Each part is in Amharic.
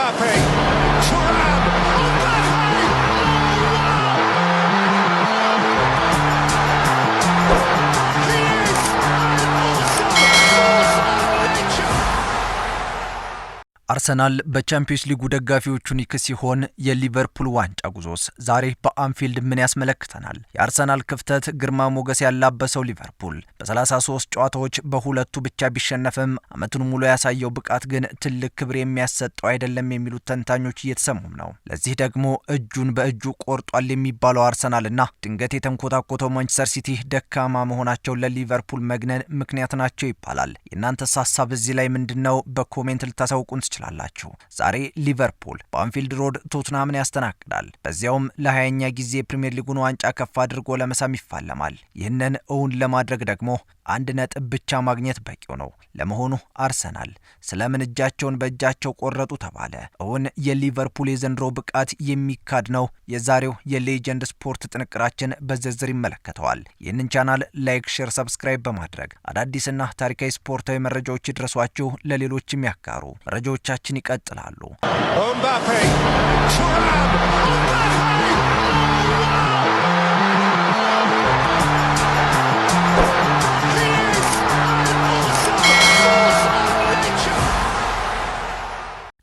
Mbappe, Thuram, አርሰናል በቻምፒየንስ ሊጉ ደጋፊዎቹን ይክስ ሲሆን የሊቨርፑል ዋንጫ ጉዞስ ዛሬ በአንፊልድ ምን ያስመለክተናል? የአርሰናል ክፍተት ግርማ ሞገስ ያላበሰው ሊቨርፑል በ33 ጨዋታዎች በሁለቱ ብቻ ቢሸነፍም ዓመቱን ሙሉ ያሳየው ብቃት ግን ትልቅ ክብር የሚያሰጠው አይደለም የሚሉት ተንታኞች እየተሰሙም ነው። ለዚህ ደግሞ እጁን በእጁ ቆርጧል የሚባለው አርሰናልና ድንገት የተንኮታኮተው ማንቸስተር ሲቲ ደካማ መሆናቸው ለሊቨርፑል መግነን ምክንያት ናቸው ይባላል። የእናንተስ ሀሳብ እዚህ ላይ ምንድነው? በኮሜንት ልታሳውቁን ትችላላችሁ። ዛሬ ሊቨርፑል በአንፊልድ ሮድ ቶትናምን ያስተናግዳል። በዚያውም ለ20ኛ ጊዜ ፕሪሚየር ሊጉን ዋንጫ ከፍ አድርጎ ለመሳም ይፋለማል። ይህንን እውን ለማድረግ ደግሞ አንድ ነጥብ ብቻ ማግኘት በቂው ነው። ለመሆኑ አርሰናል ስለምን እጃቸውን በእጃቸው ቆረጡ ተባለ? እውን የሊቨርፑል የዘንድሮ ብቃት የሚካድ ነው? የዛሬው የሌጀንድ ስፖርት ጥንቅራችን በዝርዝር ይመለከተዋል። ይህንን ቻናል ላይክ፣ ሼር፣ ሰብስክራይብ በማድረግ አዳዲስና ታሪካዊ ስፖርታዊ መረጃዎች ይድረሷችሁ፣ ለሌሎችም ያጋሩ። መረጃዎቻችን ይቀጥላሉ። Mbappe, Thuram,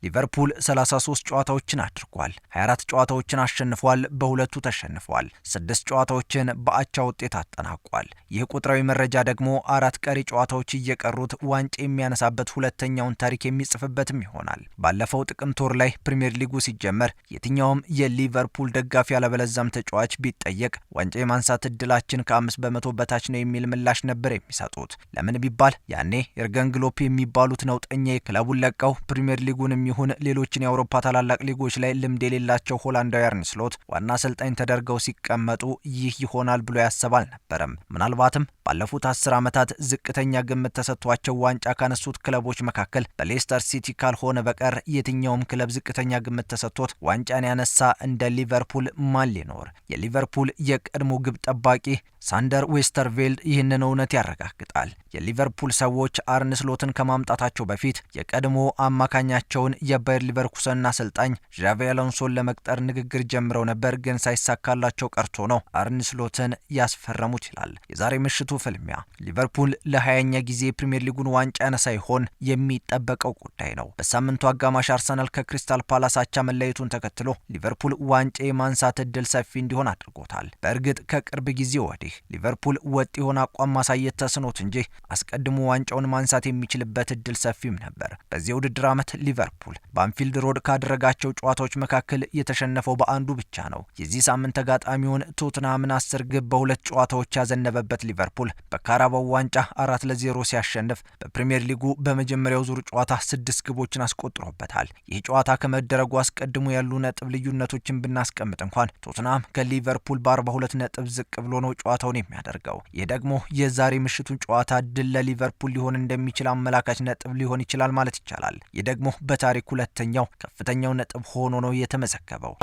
ሊቨርፑል 33 ጨዋታዎችን አድርጓል። 24 ጨዋታዎችን አሸንፏል፣ በሁለቱ ተሸንፏል። 6 ጨዋታዎችን በአቻ ውጤት አጠናቋል። ይህ ቁጥራዊ መረጃ ደግሞ 4 ቀሪ ጨዋታዎች እየቀሩት ዋንጫ የሚያነሳበት ሁለተኛውን ታሪክ የሚጽፍበትም ይሆናል። ባለፈው ጥቅምት ወር ላይ ፕሪሚየር ሊጉ ሲጀመር የትኛውም የሊቨርፑል ደጋፊ ያለበለዛም ተጫዋች ቢጠየቅ ዋንጫ የማንሳት እድላችን ከ5 በመቶ በታች ነው የሚል ምላሽ ነበር የሚሰጡት። ለምን ቢባል ያኔ የርገን ክሎፕ የሚባሉት ነውጠኛ ክለቡን ለቀው ፕሪሚየር ሊጉን ይሁን ሌሎችን የአውሮፓ ታላላቅ ሊጎች ላይ ልምድ የሌላቸው ሆላንዳዊ አርነ ስሎት ዋና አሰልጣኝ ተደርገው ሲቀመጡ ይህ ይሆናል ብሎ ያሰብ አልነበረም። ምናልባትም ባለፉት 10 ዓመታት ዝቅተኛ ግምት ተሰጥቷቸው ዋንጫ ካነሱት ክለቦች መካከል በሌስተር ሲቲ ካልሆነ በቀር የትኛውም ክለብ ዝቅተኛ ግምት ተሰጥቶት ዋንጫን ያነሳ እንደ ሊቨርፑል ማን ሊኖር? የሊቨርፑል የቀድሞ ግብ ጠባቂ ሳንደር ዌስተርቬልድ ይህንን እውነት ያረጋግጣል። የሊቨርፑል ሰዎች አርነ ስሎትን ከማምጣታቸው በፊት የቀድሞ አማካኛቸውን የባየር ሊቨርኩሰን አሰልጣኝ ዣቪ አሎንሶን ለመቅጠር ንግግር ጀምረው ነበር፣ ግን ሳይሳካላቸው ቀርቶ ነው አርነ ስሎትን ያስፈረሙት ይላል። የዛሬ ምሽቱ ፍልሚያ ሊቨርፑል ለ20ኛ ጊዜ ፕሪሚየር ሊጉን ዋንጫ ያነሳ ይሆን የሚጠበቀው ጉዳይ ነው። በሳምንቱ አጋማሽ አርሰናል ከክሪስታል ፓላስ አቻ መለየቱን ተከትሎ ሊቨርፑል ዋንጫ የማንሳት እድል ሰፊ እንዲሆን አድርጎታል። በእርግጥ ከቅርብ ጊዜ ወዲህ ሊቨርፑል ወጥ የሆነ አቋም ማሳየት ተስኖት እንጂ አስቀድሞ ዋንጫውን ማንሳት የሚችልበት እድል ሰፊም ነበር። በዚህ ውድድር ዓመት ሊቨርፑል በአንፊልድ ሮድ ካደረጋቸው ጨዋታዎች መካከል የተሸነፈው በአንዱ ብቻ ነው። የዚህ ሳምንት ተጋጣሚውን ቶትናምን 10 ግብ በሁለት ጨዋታዎች ያዘነበበት ሊቨርፑል በካራባው ዋንጫ 4-0 ሲያሸንፍ በፕሪሚየር ሊጉ በመጀመሪያው ዙር ጨዋታ 6 ግቦችን አስቆጥሮበታል። ይህ ጨዋታ ከመደረጉ አስቀድሞ ያሉ ነጥብ ልዩነቶችን ብናስቀምጥ እንኳን ቶትናም ከሊቨርፑል በ42 ነጥብ ዝቅ ብሎ ነው ጨዋታውን የሚያደርገው። ይህ ደግሞ የዛሬ ምሽቱን ጨዋታ ድል ለሊቨርፑል ሊሆን እንደሚችል አመላካች ነጥብ ሊሆን ይችላል ማለት ይቻላል። ይህ ደግሞ በታሪክ ሁለተኛው ከፍተኛው ነጥብ ሆኖ ነው የተመዘገበው።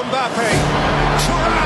Mbappe, Thuram,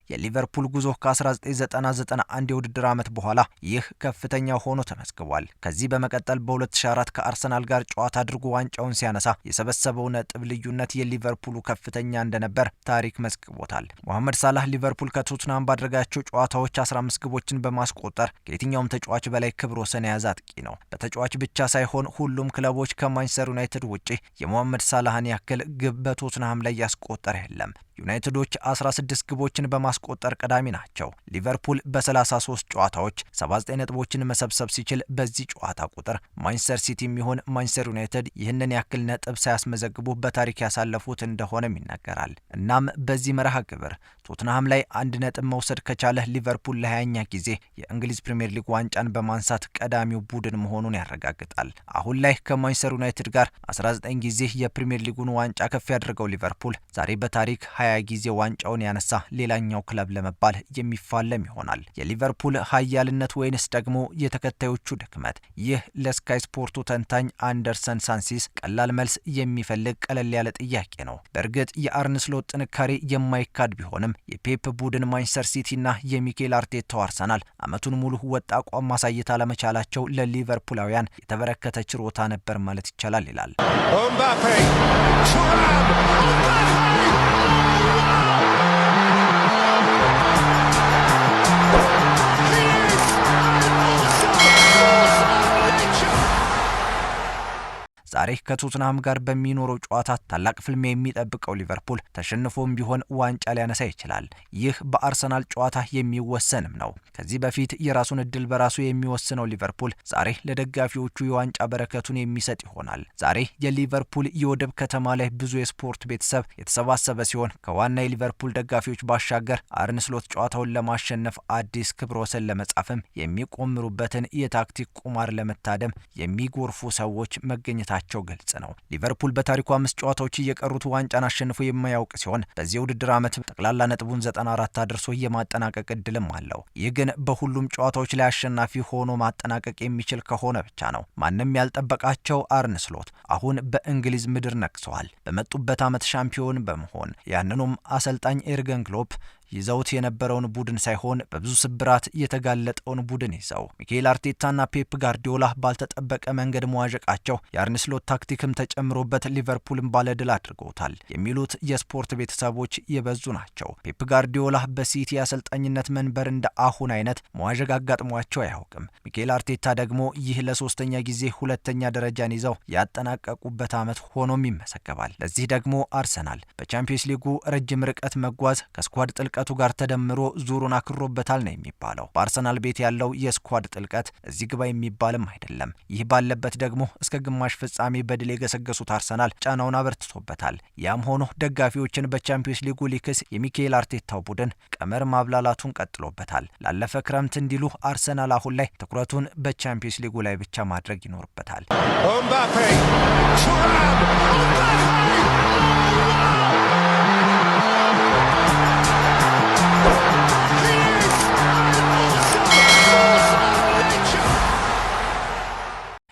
የሊቨርፑል ጉዞ ከ1990-91 የውድድር ዓመት በኋላ ይህ ከፍተኛ ሆኖ ተመዝግቧል። ከዚህ በመቀጠል በ2004 ከአርሰናል ጋር ጨዋታ አድርጎ ዋንጫውን ሲያነሳ የሰበሰበው ነጥብ ልዩነት የሊቨርፑሉ ከፍተኛ እንደነበር ታሪክ መዝግቦታል። መሐመድ ሳላህ ሊቨርፑል ከቶትናም ባደረጋቸው ጨዋታዎች 15 ግቦችን በማስቆጠር ከየትኛውም ተጫዋች በላይ ክብረ ወሰን የያዘ አጥቂ ነው። በተጫዋች ብቻ ሳይሆን ሁሉም ክለቦች ከማንቸስተር ዩናይትድ ውጪ የመሐመድ ሳላህን ያክል ግብ በቶትናም ላይ ያስቆጠረ የለም። ዩናይትዶች 16 ግቦችን በማስቆጠር ቀዳሚ ናቸው። ሊቨርፑል በ33 ጨዋታዎች 79 ነጥቦችን መሰብሰብ ሲችል በዚህ ጨዋታ ቁጥር ማንቸስተር ሲቲም ይሁን ማንቸስተር ዩናይትድ ይህንን ያክል ነጥብ ሳያስመዘግቡ በታሪክ ያሳለፉት እንደሆነም ይነገራል። እናም በዚህ መርሃ ግብር ቶትናም ላይ 1 ነጥብ መውሰድ ከቻለ ሊቨርፑል ለ20ኛ ጊዜ የእንግሊዝ ፕሪሚየር ሊግ ዋንጫን በማንሳት ቀዳሚው ቡድን መሆኑን ያረጋግጣል። አሁን ላይ ከማንቸስተር ዩናይትድ ጋር 19 ጊዜ የፕሪሚየር ሊጉን ዋንጫ ከፍ ያደረገው ሊቨርፑል ዛሬ በታሪክ 20 ጊዜ ዋንጫውን ያነሳ ሌላኛው ክለብ ክለብ ለመባል የሚፋለም ይሆናል። የሊቨርፑል ኃያልነት ወይንስ ደግሞ የተከታዮቹ ድክመት? ይህ ለስካይ ስፖርቱ ተንታኝ አንደርሰን ሳንሲስ ቀላል መልስ የሚፈልግ ቀለል ያለ ጥያቄ ነው። በእርግጥ የአርነ ስሎት ጥንካሬ የማይካድ ቢሆንም የፔፕ ቡድን ማንቸስተር ሲቲና የሚኬል አርቴታው አርሰናል ዓመቱን ሙሉ ወጥ አቋም ማሳየት አለመቻላቸው ለሊቨርፑላውያን የተበረከተ ችሮታ ነበር ማለት ይቻላል ይላል። ዛሬ ከቶትንሃም ጋር በሚኖረው ጨዋታ ታላቅ ፍልሚያ የሚጠብቀው ሊቨርፑል ተሸንፎም ቢሆን ዋንጫ ሊያነሳ ይችላል። ይህ በአርሰናል ጨዋታ የሚወሰንም ነው። ከዚህ በፊት የራሱን እድል በራሱ የሚወስነው ሊቨርፑል ዛሬ ለደጋፊዎቹ የዋንጫ በረከቱን የሚሰጥ ይሆናል። ዛሬ የሊቨርፑል የወደብ ከተማ ላይ ብዙ የስፖርት ቤተሰብ የተሰባሰበ ሲሆን ከዋና የሊቨርፑል ደጋፊዎች ባሻገር አርነ ስሎት ጨዋታውን ለማሸነፍ አዲስ ክብረ ወሰን ለመጻፍም የሚቆምሩበትን የታክቲክ ቁማር ለመታደም የሚጎርፉ ሰዎች መገኘታቸው ግልጽ ነው። ሊቨርፑል በታሪኩ 5 ጨዋታዎች እየቀሩት ዋንጫን አሸንፎ የማያውቅ ሲሆን በዚህ ውድድር ዓመት ጠቅላላ ነጥቡን 94 አድርሶ የማጠናቀቅ እድልም አለው። ይህ ግን በሁሉም ጨዋታዎች ላይ አሸናፊ ሆኖ ማጠናቀቅ የሚችል ከሆነ ብቻ ነው። ማንም ያልጠበቃቸው አርነ ስሎት አሁን በእንግሊዝ ምድር ነግሰዋል። በመጡበት ዓመት ሻምፒዮን በመሆን ያንኑም አሰልጣኝ ኤርገን ክሎፕ ይዘውት የነበረውን ቡድን ሳይሆን በብዙ ስብራት የተጋለጠውን ቡድን ይዘው ሚኬል አርቴታና ፔፕ ጋርዲዮላ ባልተጠበቀ መንገድ መዋዠቃቸው የአርነ ስሎት ታክቲክም ተጨምሮበት ሊቨርፑልን ባለድል አድርገውታል የሚሉት የስፖርት ቤተሰቦች የበዙ ናቸው። ፔፕ ጋርዲዮላ በሲቲ አሰልጣኝነት መንበር እንደ አሁን አይነት መዋዠቅ አጋጥሟቸው አያውቅም። ሚኬል አርቴታ ደግሞ ይህ ለሶስተኛ ጊዜ ሁለተኛ ደረጃን ይዘው ያጠናቀቁበት ዓመት ሆኖም ይመሰገባል። ለዚህ ደግሞ አርሰናል በቻምፒየንስ ሊጉ ረጅም ርቀት መጓዝ ከስኳድ ጥልቀቱ ጋር ተደምሮ ዙሩን አክሮበታል ነው የሚባለው። በአርሰናል ቤት ያለው የስኳድ ጥልቀት እዚህ ግባ የሚባልም አይደለም። ይህ ባለበት ደግሞ እስከ ግማሽ ፍጻሜ በድል የገሰገሱት አርሰናል ጫናውን አበርትቶበታል። ያም ሆኖ ደጋፊዎችን በቻምፒየንስ ሊጉ ሊክስ የሚኬል አርቴታው ቡድን ቀመር ማብላላቱን ቀጥሎበታል። ላለፈ ክረምት እንዲሉ አርሰናል አሁን ላይ ትኩረቱን በቻምፒየንስ ሊጉ ላይ ብቻ ማድረግ ይኖርበታል።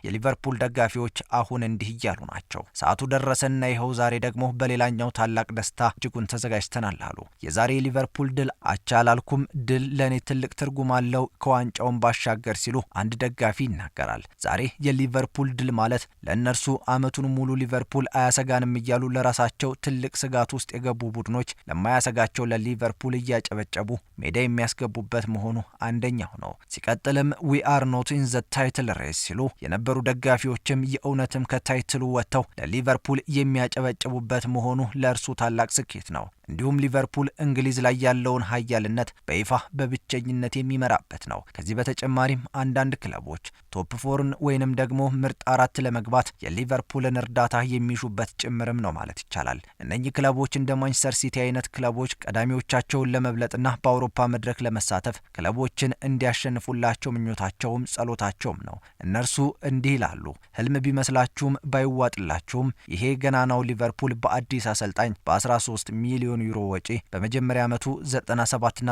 የሊቨርፑል ደጋፊዎች አሁን እንዲህ እያሉ ናቸው። ሰዓቱ ደረሰና ይኸው ዛሬ ደግሞ በሌላኛው ታላቅ ደስታ እጅጉን ተዘጋጅተናል አሉ። የዛሬ የሊቨርፑል ድል አቻ አላልኩም፣ ድል ለእኔ ትልቅ ትርጉም አለው ከዋንጫውን ባሻገር ሲሉ አንድ ደጋፊ ይናገራል። ዛሬ የሊቨርፑል ድል ማለት ለእነርሱ ዓመቱን ሙሉ ሊቨርፑል አያሰጋንም እያሉ ለራሳቸው ትልቅ ስጋት ውስጥ የገቡ ቡድኖች ለማያሰጋቸው ለሊቨርፑል እያጨበጨቡ ሜዳ የሚያስገቡበት መሆኑ አንደኛው ነው። ሲቀጥልም ዊ አር ኖት ኢን ዘ ታይትል ሬስ ሲሉ የነበሩ ደጋፊዎችም የእውነትም ከታይትሉ ወጥተው ለሊቨርፑል የሚያጨበጭቡበት መሆኑ ለእርሱ ታላቅ ስኬት ነው። እንዲሁም ሊቨርፑል እንግሊዝ ላይ ያለውን ኃያልነት በይፋ በብቸኝነት የሚመራበት ነው። ከዚህ በተጨማሪም አንዳንድ ክለቦች ቶፕ ፎርን ወይንም ደግሞ ምርጥ 4 ለመግባት የሊቨርፑልን እርዳታ የሚሹበት ጭምርም ነው ማለት ይቻላል። እነኚህ ክለቦች እንደ ማንቸስተር ሲቲ አይነት ክለቦች ቀዳሚዎቻቸውን ለመብለጥና በአውሮፓ መድረክ ለመሳተፍ ክለቦችን እንዲያሸንፉላቸው ምኞታቸውም ጸሎታቸውም ነው። እነርሱ እንዲህ ይላሉ። ህልም ቢመስላችሁም ባይዋጥላችሁም ይሄ ገናናው ሊቨርፑል በአዲስ አሰልጣኝ በ13 ሚሊዮን ዩሮ ወጪ በመጀመሪያ ዓመቱ 97ና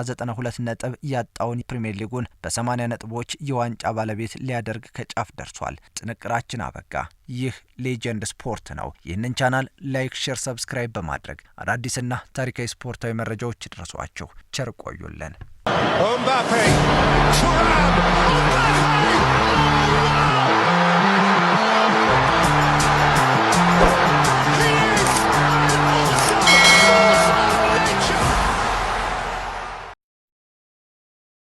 92 ነጥብ ያጣውን ፕሪሚየር ሊጉን በ80 ነጥቦች የዋንጫ ባለቤት ሊያደርግ ከጫፍ ደርሷል። ጥንቅራችን አበቃ። ይህ ሌጀንድ ስፖርት ነው። ይህንን ቻናል ላይክ፣ ሼር፣ ሰብስክራይብ በማድረግ አዳዲስና ታሪካዊ ስፖርታዊ መረጃዎች ይድረሷችሁ። ቸር ቆዩልን።